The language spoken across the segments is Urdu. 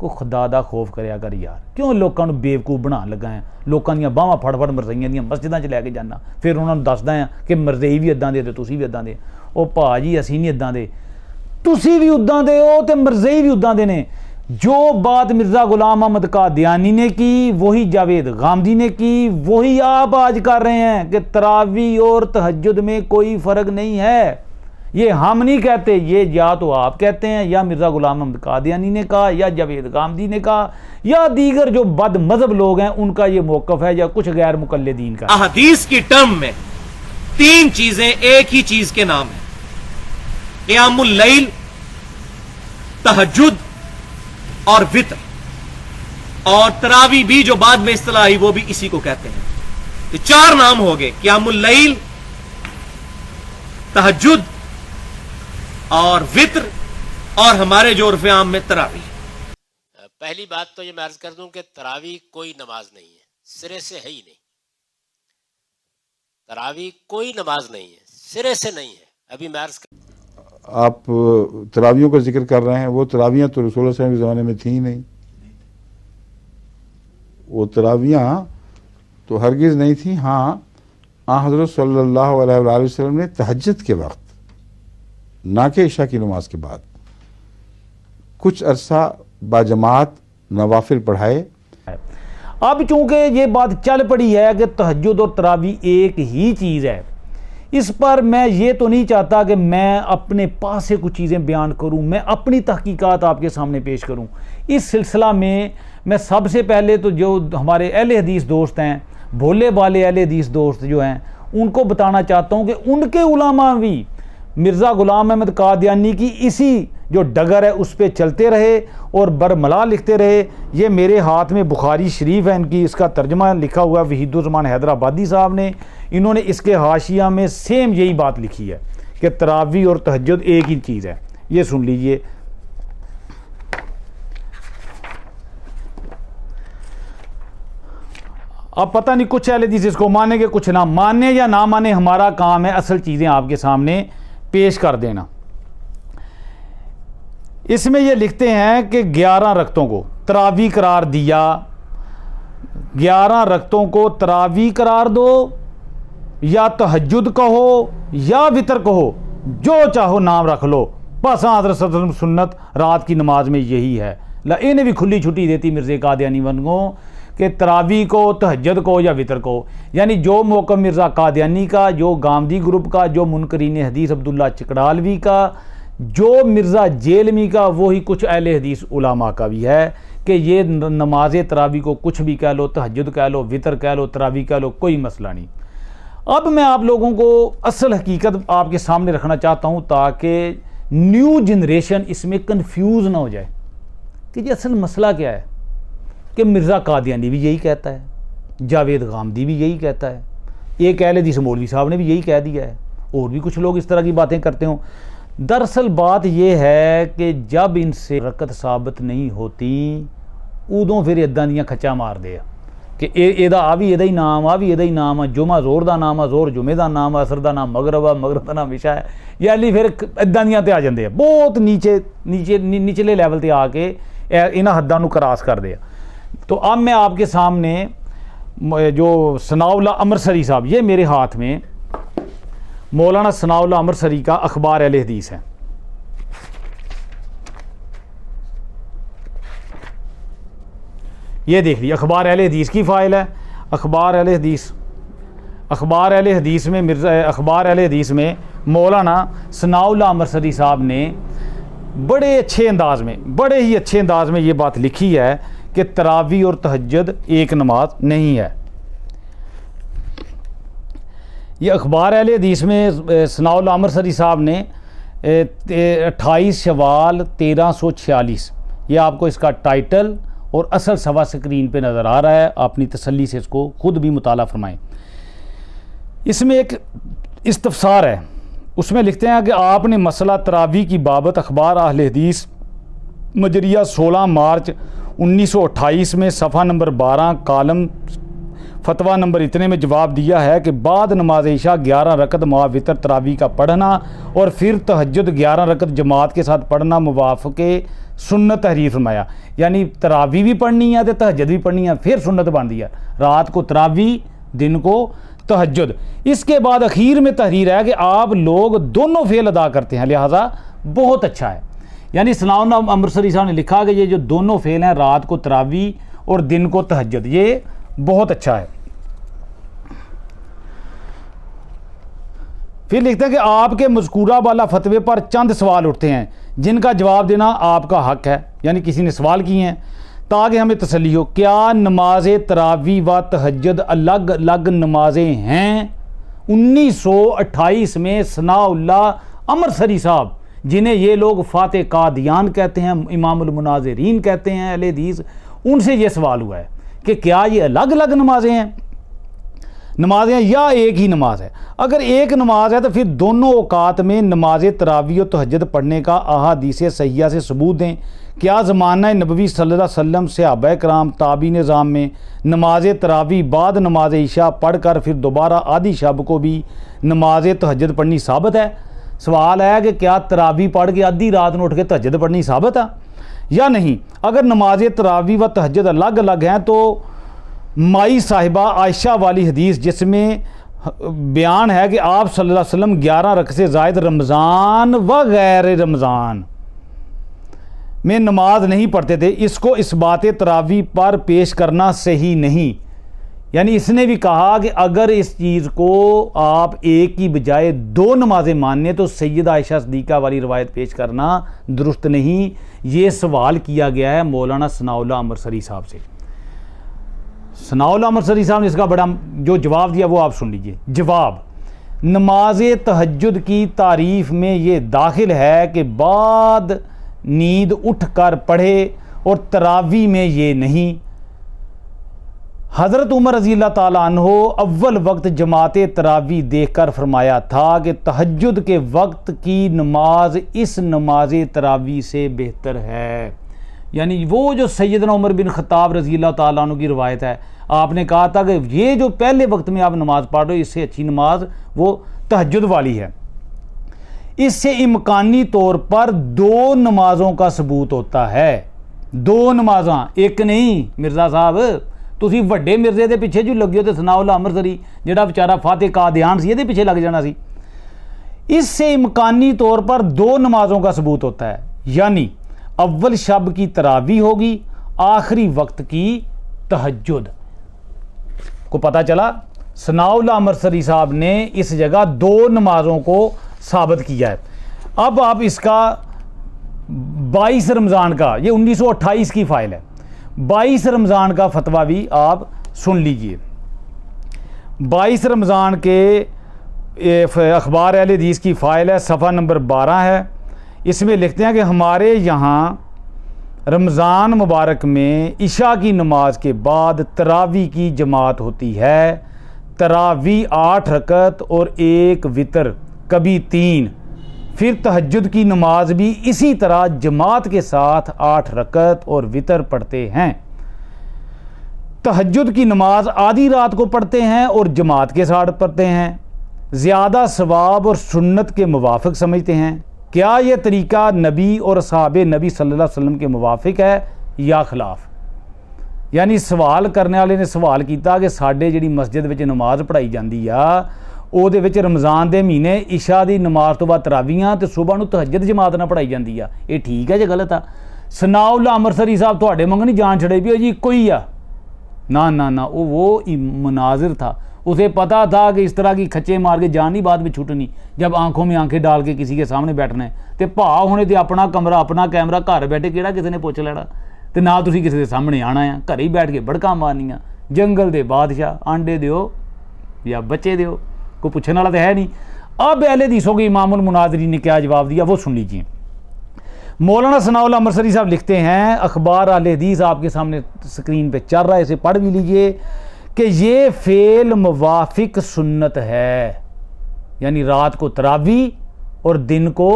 کوئی خدا دا خوف کریا کر یار, کیوں لوگوں کو بیوقوف بنا لگا ہے, لوگوں دیا باہواں پھڑ پھڑ مرزائیاں دیا مسجداں چ لے کے جانا, پھر انہوں نے دسدا ہے کہ مرزئی بھی ادا دے تے تسی بھی ادا دے. او بھا جی اسی نہیں ادا دے, تسی بھی ادا دے ہو تے مرزئی بھی ادا دے نے. جو بات مرزا غلام احمد قادیانی نے کی وہی جاوید غامدی نے کی, وہی آپ آج کر رہے ہیں کہ تراویح اور تہجد میں کوئی فرق نہیں ہے. یہ ہم نہیں کہتے, یہ یا تو آپ کہتے ہیں یا مرزا غلام احمد قادیانی نے کہا یا جاوید غامدی نے کہا یا دیگر جو بد مذہب لوگ ہیں ان کا یہ موقف ہے یا کچھ غیر مقلدین کا. احادیث کی ٹرم میں تین چیزیں ایک ہی چیز کے نام ہیں, قیام اللیل, تہجد اور وطر, اور تراویح بھی جو بعد میں اصطلاح آئی وہ بھی اسی کو کہتے ہیں. تو چار نام ہو گئے, قیام اللیل, تہجد اور وطر, اور ہمارے جو عرف عام میں تراویح. پہلی بات تو یہ میں عرض کر دوں کہ تراویح کوئی نماز نہیں ہے, سرے سے ہے ہی نہیں. تراویح کوئی نماز نہیں ہے, سرے سے نہیں ہے. ابھی میں عرض کر آپ تراویحوں کا ذکر کر رہے ہیں, وہ تراویحاں تو رسول اللہ صلی اللہ علیہ وسلم کے زمانے میں تھیں نہیں. وہ تراویحاں تو ہرگز نہیں تھیں. ہاں حضرت صلی اللہ علیہ وآلہ وسلم نے تہجد کے وقت, نہ کہ عشاء کی نماز کے بعد, کچھ عرصہ باجماعت نوافل پڑھائے. اب چونکہ یہ بات چل پڑی ہے کہ تہجد اور تراویح ایک ہی چیز ہے, اس پر میں یہ تو نہیں چاہتا کہ میں اپنے پاس سے کچھ چیزیں بیان کروں, میں اپنی تحقیقات آپ کے سامنے پیش کروں. اس سلسلہ میں سب سے پہلے تو جو ہمارے اہل حدیث دوست ہیں, بھولے بالے اہل حدیث دوست جو ہیں, ان کو بتانا چاہتا ہوں کہ ان کے علماء بھی مرزا غلام احمد قادیانی کی اسی جو ڈگر ہے اس پہ چلتے رہے اور برملا لکھتے رہے. یہ میرے ہاتھ میں بخاری شریف ہے, ان کی اس کا ترجمہ لکھا ہوا وحید الزمان حیدرآبادی صاحب نے. انہوں نے اس کے حاشیہ میں سیم یہی بات لکھی ہے کہ تراویح اور تہجد ایک ہی چیز ہے. یہ سن لیجئے. اب پتہ نہیں کچھ اہل حدیث اس کو مانے گے, کچھ نہ مانے یا نہ مانے, ہمارا کام ہے اصل چیزیں آپ کے سامنے پیش کر دینا. اس میں یہ لکھتے ہیں کہ 11 رکعتوں کو تراویح قرار دیا, 11 رکعتوں کو تراویح قرار دو, یا تہجد کہو یا وطر کہو, جو چاہو نام رکھ لو, بس حضرت صلی اللہ علیہ وسلم سنت رات کی نماز میں یہی ہے. انہیں بھی کھلی چھٹی دیتی مرزا قادیانی ونگوں کہ تراویح کو, تہجد کو یا وطر کو. یعنی جو موقف مرزا قادیانی کا, جو غامدی گروپ کا, جو منکرین حدیث عبداللہ چکڑالوی کا, جو مرزا جیلمی کا, وہی کچھ اہل حدیث علماء کا بھی ہے کہ یہ نماز تراویح کو کچھ بھی کہہ لو, تہجد کہہ لو, وطر کہہ لو, تراویح کہہ لو, کوئی مسئلہ نہیں. اب میں آپ لوگوں کو اصل حقیقت آپ کے سامنے رکھنا چاہتا ہوں تاکہ نیو جنریشن اس میں کنفیوز نہ ہو جائے کہ یہ اصل مسئلہ کیا ہے. کہ مرزا قادیانی بھی یہی کہتا ہے, جاوید غامدی بھی یہی کہتا ہے, ایک اہل حدیث مولوی صاحب نے بھی یہی کہہ دیا ہے, اور بھی کچھ لوگ اس طرح کی باتیں کرتے ہوں. دراصل بات یہ ہے کہ جب ان سے رکعت ثابت نہیں ہوتی ادوں پھر اداں دیاں کھچا مار دے کہ آ بھی یہ نام, آ بھی یہ نام, جمعہ زور دا نام, زور جمعے دا نام, اثر دا نام مغرب, مغرب دا نام عشاء ہے. یعنی پھر اداں دیاں تے آ جاندے ہیں, بہت نیچلے لیول تے آ کے انہاں حداں نو کراس کر دے. تو اب میں آپ کے سامنے جو ثناء اللہ امرسری صاحب, یہ میرے ہاتھ میں مولانا ثناء اللہ امرسری کا اخبار اہل حدیث ہے. یہ دیکھ لیجیے, اخبار اہل حدیث کی فائل ہے. اخبار اہل حدیث میں اخبار اہل حدیث میں مولانا ثناء اللہ امرسری صاحب نے بڑے ہی اچھے انداز میں یہ بات لکھی ہے کہ تراویح اور تہجد ایک نماز نہیں ہے. یہ اخبار اہل حدیث میں ثناء اللہ امرسری صاحب نے 28 شوال 1346, یہ آپ کو اس کا ٹائٹل اور اصل صفحہ اسکرین پہ نظر آ رہا ہے, اپنی تسلی سے اس کو خود بھی مطالعہ فرمائیں. اس میں ایک استفسار ہے, اس میں لکھتے ہیں کہ آپ نے مسئلہ تراویح کی بابت اخبار اہل حدیث مجریہ 16 مارچ 1928 میں صفحہ نمبر 12 کالم فتویٰ نمبر اتنے میں جواب دیا ہے کہ بعد نماز عشاء 11 رکعت مع وتر تراویح کا پڑھنا اور پھر تہجد 11 رکعت جماعت کے ساتھ پڑھنا موافق سنت تحریر فرمایا. یعنی تراویح بھی پڑھنی ہے تو تہجد بھی پڑھنی ہے, پھر سنت بن دیا, رات کو تراویح دن کو تہجد. اس کے بعد اخیر میں تحریر ہے کہ آپ لوگ دونوں فعل ادا کرتے ہیں, لہٰذا بہت اچھا ہے. یعنی ثناء امرسری صاحب نے لکھا کہ یہ جو دونوں فعل ہیں رات کو تراویح اور دن کو تہجد, یہ بہت اچھا ہے. پھر لکھتے ہیں کہ آپ کے مذکورہ والا فتوے پر چند سوال اٹھتے ہیں جن کا جواب دینا آپ کا حق ہے. یعنی کسی نے سوال کیے ہیں تاکہ ہمیں تسلی ہو. کیا نماز تراویح و تہجد الگ الگ نمازیں ہیں؟ 1928 میں ثناء اللہ امرسری صاحب, جنہیں یہ لوگ فاتح قادیان کہتے ہیں, امام المناظرین کہتے ہیں اہل حدیث, ان سے یہ سوال ہوا ہے کہ کیا یہ الگ الگ نمازیں ہیں یا ایک ہی نماز ہے؟ اگر ایک نماز ہے تو پھر دونوں اوقات میں نماز تراویح و تہجد پڑھنے کا احادیث صحیحہ سے ثبوت دیں. کیا زمانہ نبوی صلی اللہ علیہ وسلم صحابہ کرام تابعین نظام میں نماز تراویح بعد نماز عشاء پڑھ کر پھر دوبارہ آدھی شب کو بھی نماز تہجد پڑھنی ثابت ہے؟ سوال ہے کہ کیا تراویح پڑھ کے آدھی رات میں اٹھ کے تہجد پڑھنی ثابت ہے یا نہیں؟ اگر نماز تراویح و تہجد الگ الگ ہیں تو مائی صاحبہ عائشہ والی حدیث جس میں بیان ہے کہ آپ صلی اللہ علیہ وسلم 11 رکعت سے زائد رمضان و غیر رمضان میں نماز نہیں پڑھتے تھے, اس کو اس بات تراویح پر پیش کرنا صحیح نہیں. یعنی اس نے بھی کہا کہ اگر اس چیز کو آپ ایک کی بجائے دو نمازیں ماننے تو سیدہ عائشہ صدیقہ والی روایت پیش کرنا درست نہیں. یہ سوال کیا گیا ہے مولانا ثناء اللہ امرسری صاحب سے. ثناء اللہ امرسری صاحب نے اس کا بڑا جو جواب دیا وہ آپ سن لیجئے. جواب: نماز تہجد کی تعریف میں یہ داخل ہے کہ بعد نیند اٹھ کر پڑھے اور تراویح میں یہ نہیں. حضرت عمر رضی اللہ تعالیٰ عنہ اول وقت جماعت تراویح دیکھ کر فرمایا تھا کہ تہجد کے وقت کی نماز اس نماز تراویح سے بہتر ہے. یعنی وہ جو سیدنا عمر بن خطاب رضی اللہ تعالیٰ عنہ کی روایت ہے, آپ نے کہا تھا کہ یہ جو پہلے وقت میں آپ نماز پڑھ رہے ہو اس سے اچھی نماز وہ تہجد والی ہے. اس سے امکانی طور پر دو نمازوں کا ثبوت ہوتا ہے. دو نمازاں, ایک نہیں. مرزا صاحب تسی وڈے مرزے دے پیچھے جو لگے ہو تے ثناء اللہ امرسری جڑا بیچارہ فاتح قادیان سی دے پیچھے لگ جانا سی. اس سے امکانی طور پر دو نمازوں کا ثبوت ہوتا ہے. یعنی اول شب کی تراویح ہوگی, آخری وقت کی تہجد. کو پتہ چلا ثناء اللہ امرسری صاحب نے اس جگہ دو نمازوں کو ثابت کیا ہے. اب آپ اس کا 22 رمضان کا, یہ 1928 کی فائل ہے, 22 رمضان کا فتویٰ بھی آپ سن لیجئے. 22 رمضان کے اخبار اہل حدیث کی فائل ہے, صفحہ نمبر 12 ہے. اس میں لکھتے ہیں کہ ہمارے یہاں رمضان مبارک میں عشاء کی نماز کے بعد تراویح کی جماعت ہوتی ہے. تراویح 8 رکعت اور 1 وتر, کبھی 3. پھر تہجد کی نماز بھی اسی طرح جماعت کے ساتھ 8 رکعت اور وتر پڑھتے ہیں. تہجد کی نماز آدھی رات کو پڑھتے ہیں اور جماعت کے ساتھ پڑھتے ہیں. زیادہ ثواب اور سنت کے موافق سمجھتے ہیں. کیا یہ طریقہ نبی اور اصحاب نبی صلی اللہ علیہ وسلم کے موافق ہے یا خلاف؟ یعنی سوال کرنے والے نے سوال کیتا کہ ساڈے جڑی مسجد وچ نماز پڑھائی جاندی آ او دے وچ رمضان دے مہینے عشاء دی نماز تو بعد تراویحاں تے صبح نو تہجد جماعت نہ پڑھائی جاندی آ, یہ ٹھیک ہے یا غلط آ؟ ثناء اللہ امرسری صاحب تواڈے منگنی جان چھڑے پی جی کوئی آ نہ وہ مناظر تھا, اسے پتا تھا کہ اس طرح کی کھچے مار کے جان نہیں بعد میں چھوٹنی, جب آنکھوں میں آنکھیں ڈال کے کسی کے سامنے بیٹھنا ہے تے بھا ہونے تے اپنا کمرہ اپنا کیمرہ گھر بیٹھے کیڑا کسی نے پوچھ لینا تے نہ تسی کسی کے سامنے آنا ہے, گھر ہی بیٹھ کے بڑکاں مارنیاں. جنگل دے بادشاہ آنڈے دیو یا بچے دیو, کوئی پوچھنے والا تو ہے نہیں. اب اہل حدیثوں کے امام المناظرین نے کیا جواب دیا وہ سن لیجیے. مولانا ثناء اللہ امرسری صاحب لکھتے ہیں, اخبار اہل حدیث آپ کے سامنے سکرین پہ چل رہا ہے, اسے پڑھ بھی لیجئے, کہ یہ فعل موافق سنت ہے. یعنی رات کو تراویح اور دن کو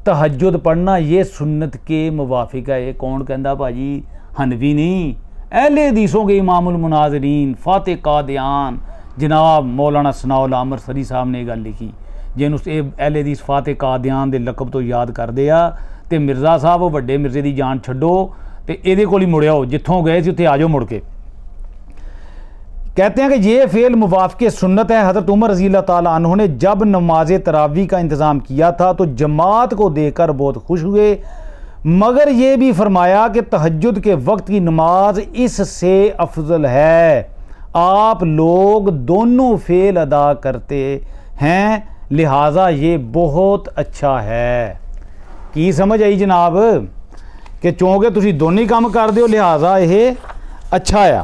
تہجد پڑھنا یہ سنت کے موافق ہے. یہ کون کہندا بھاجی؟ حنفی نہیں, اہل حدیثوں کے امام المناظرین فاتح قادیان جناب مولانا ثناء اللہ عامر سری صاحب نے یہ گل لکھی جن اس اہل حدیث فاتح قادیان دے لقب تو یاد کر دیا تے مرزا صاحب وہ بڑے مرزے دی جان چھڈو تے ایدے کول ہی مڑیا ہو جتھوں گئے سی اتھے آ جاؤ مڑ کے. کہتے ہیں کہ یہ فعل موافق سنت ہے. حضرت عمر رضی اللہ تعالیٰ عنہ نے جب نماز تراویح کا انتظام کیا تھا تو جماعت کو دیکھ کر بہت خوش ہوئے، مگر یہ بھی فرمایا کہ تہجد کے وقت کی نماز اس سے افضل ہے. آپ لوگ دونوں فعل ادا کرتے ہیں لہٰذا یہ بہت اچھا ہے. کی سمجھ آئی جناب کہ چونکہ تسی دونوں کام کر دیو لہٰذا یہ اچھا ہے.